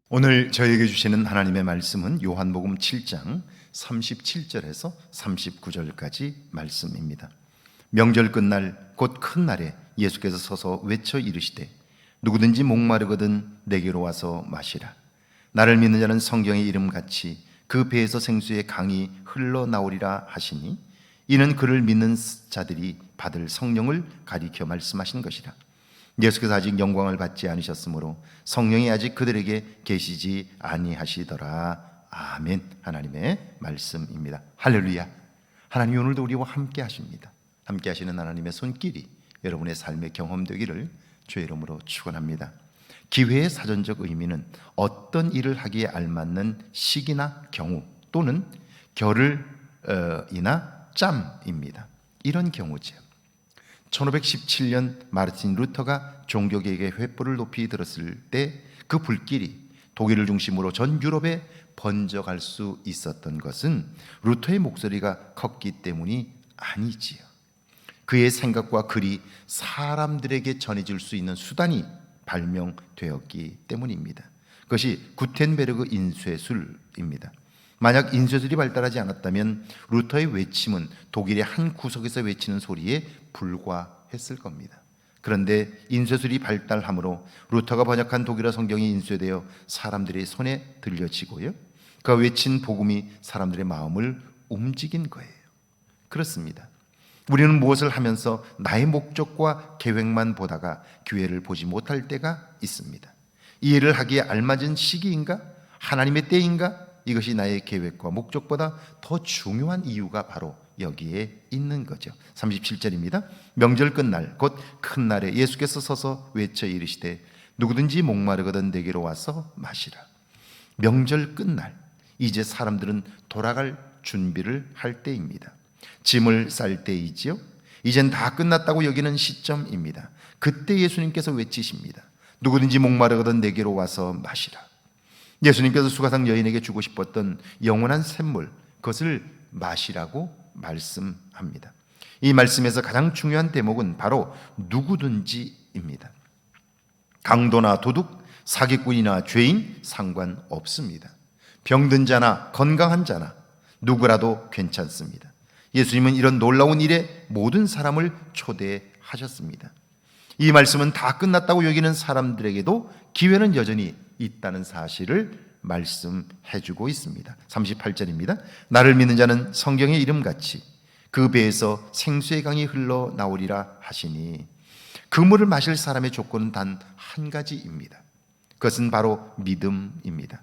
오늘 저에게 주시는 하나님의 말씀은 요한복음 7장 37절에서 39절까지 말씀입니다. 명절 끝날 곧 큰 날에 예수께서 서서 외쳐 이르시되 누구든지 목마르거든 내게로 와서 마시라. 나를 믿는 자는 성경의 이름같이 그 배에서 생수의 강이 흘러나오리라 하시니 이는 그를 믿는 자들이 받을 성령을 가리켜 말씀하신 것이라. 예수께서 아직 영광을 받지 않으셨으므로 성령이 아직 그들에게 계시지 아니하시더라. 아멘. 하나님의 말씀입니다. 할렐루야. 하나님 오늘도 우리와 함께 하십니다. 함께 하시는 하나님의 손길이 여러분의 삶에 경험되기를 주의 이름으로 축원합니다. 기회의 사전적 의미는 어떤 일을 하기에 알맞는 시기나 경우 또는 겨를이나 짬입니다. 이런 경우죠. 1517년 마르틴 루터가 종교개혁의 횃불을 높이 들었을 때 그 불길이 독일을 중심으로 전 유럽에 번져갈 수 있었던 것은 루터의 목소리가 컸기 때문이 아니지요. 그의 생각과 글이 사람들에게 전해질 수 있는 수단이 발명되었기 때문입니다. 그것이 구텐베르그 인쇄술입니다. 만약 인쇄술이 발달하지 않았다면 루터의 외침은 독일의 한 구석에서 외치는 소리에 불과했을 겁니다. 그런데 인쇄술이 발달함으로 루터가 번역한 독일어 성경이 인쇄되어 사람들의 손에 들려지고요, 그가 외친 복음이 사람들의 마음을 움직인 거예요. 그렇습니다. 우리는 무엇을 하면서 나의 목적과 계획만 보다가 기회를 보지 못할 때가 있습니다. 이 일을 하기에 알맞은 시기인가? 하나님의 때인가? 이것이 나의 계획과 목적보다 더 중요한 이유가 바로 여기에 있는 거죠. 37절입니다. 명절 끝날 곧 큰 날에 예수께서 서서 외쳐 이르시되 누구든지 목마르거든 내게로 와서 마시라. 명절 끝날, 이제 사람들은 돌아갈 준비를 할 때입니다. 짐을 쌀 때이지요. 이젠 다 끝났다고 여기는 시점입니다. 그때 예수님께서 외치십니다. 누구든지 목마르거든 내게로 와서 마시라. 예수님께서 수가상 여인에게 주고 싶었던 영원한 샘물, 그것을 마시라고 말씀합니다. 이 말씀에서 가장 중요한 대목은 바로 누구든지입니다. 강도나 도둑, 사기꾼이나 죄인 상관없습니다. 병든 자나 건강한 자나 누구라도 괜찮습니다. 예수님은 이런 놀라운 일에 모든 사람을 초대하셨습니다. 이 말씀은 다 끝났다고 여기는 사람들에게도 기회는 여전히 있다는 사실을 말씀해주고 있습니다. 38절입니다. 나를 믿는 자는 성경의 이름같이 그 배에서 생수의 강이 흘러나오리라 하시니, 그 물을 마실 사람의 조건은 단 한 가지입니다. 그것은 바로 믿음입니다.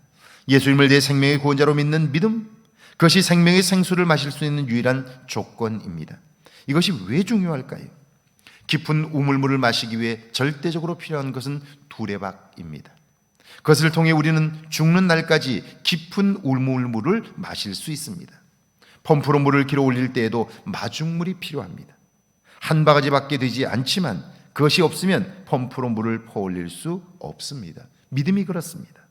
예수님을 내 생명의 구원자로 믿는 믿음, 그것이 생명의 생수를 마실 수 있는 유일한 조건입니다. 이것이 왜 중요할까요? 깊은 우물물을 마시기 위해 절대적으로 필요한 것은 두레박입니다. 그것을 통해 우리는 죽는 날까지 깊은 우물물을 마실 수 있습니다. 펌프로 물을 길어 올릴 때에도 마중물이 필요합니다. 한 바가지밖에 되지 않지만 그것이 없으면 펌프로 물을 퍼올릴 수 없습니다. 믿음이 그렇습니다.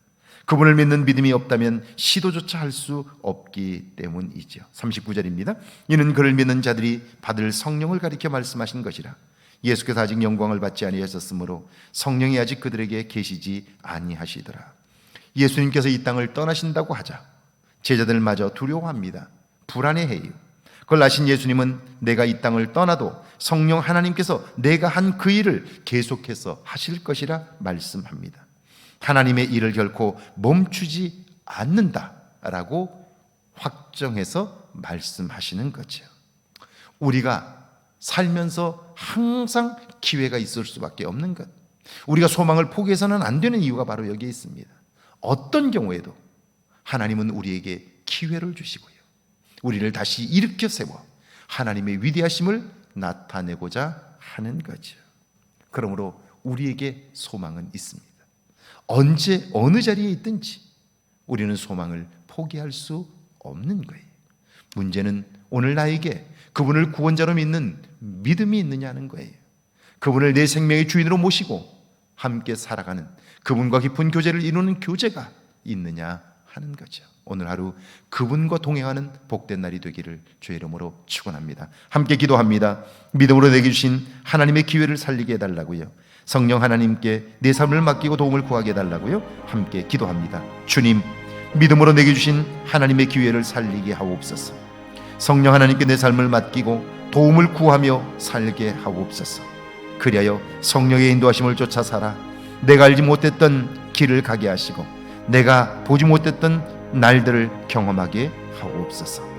그분을 믿는 믿음이 없다면 시도조차 할 수 없기 때문이죠. 39절입니다. 이는 그를 믿는 자들이 받을 성령을 가리켜 말씀하신 것이라. 예수께서 아직 영광을 받지 아니하셨으므로 성령이 아직 그들에게 계시지 아니하시더라. 예수님께서 이 땅을 떠나신다고 하자 제자들마저 두려워합니다. 불안해해요. 그걸 아신 예수님은 내가 이 땅을 떠나도 성령 하나님께서 내가 한 그 일을 계속해서 하실 것이라 말씀합니다. 하나님의 일을 결코 멈추지 않는다라고 확정해서 말씀하시는 거죠. 우리가 살면서 항상 기회가 있을 수밖에 없는 것, 우리가 소망을 포기해서는 안 되는 이유가 바로 여기에 있습니다. 어떤 경우에도 하나님은 우리에게 기회를 주시고요, 우리를 다시 일으켜 세워 하나님의 위대하심을 나타내고자 하는 거죠. 그러므로 우리에게 소망은 있습니다. 언제 어느 자리에 있든지 우리는 소망을 포기할 수 없는 거예요. 문제는 오늘 나에게 그분을 구원자로 믿는 믿음이 있느냐는 거예요. 그분을 내 생명의 주인으로 모시고 함께 살아가는, 그분과 깊은 교제를 이루는 교제가 있느냐 하는 거죠. 오늘 하루 그분과 동행하는 복된 날이 되기를 주의 이름으로 축원합니다. 함께 기도합니다. 믿음으로 내게 주신 하나님의 기회를 살리게 해달라고요. 성령 하나님께 내 삶을 맡기고 도움을 구하게 해달라고요. 함께 기도합니다. 주님, 믿음으로 내게 주신 하나님의 기회를 살리게 하옵소서. 성령 하나님께 내 삶을 맡기고 도움을 구하며 살게 하옵소서. 그리하여 성령의 인도하심을 쫓아 살아 내가 알지 못했던 길을 가게 하시고 내가 보지 못했던 날들을 경험하게 하옵소서.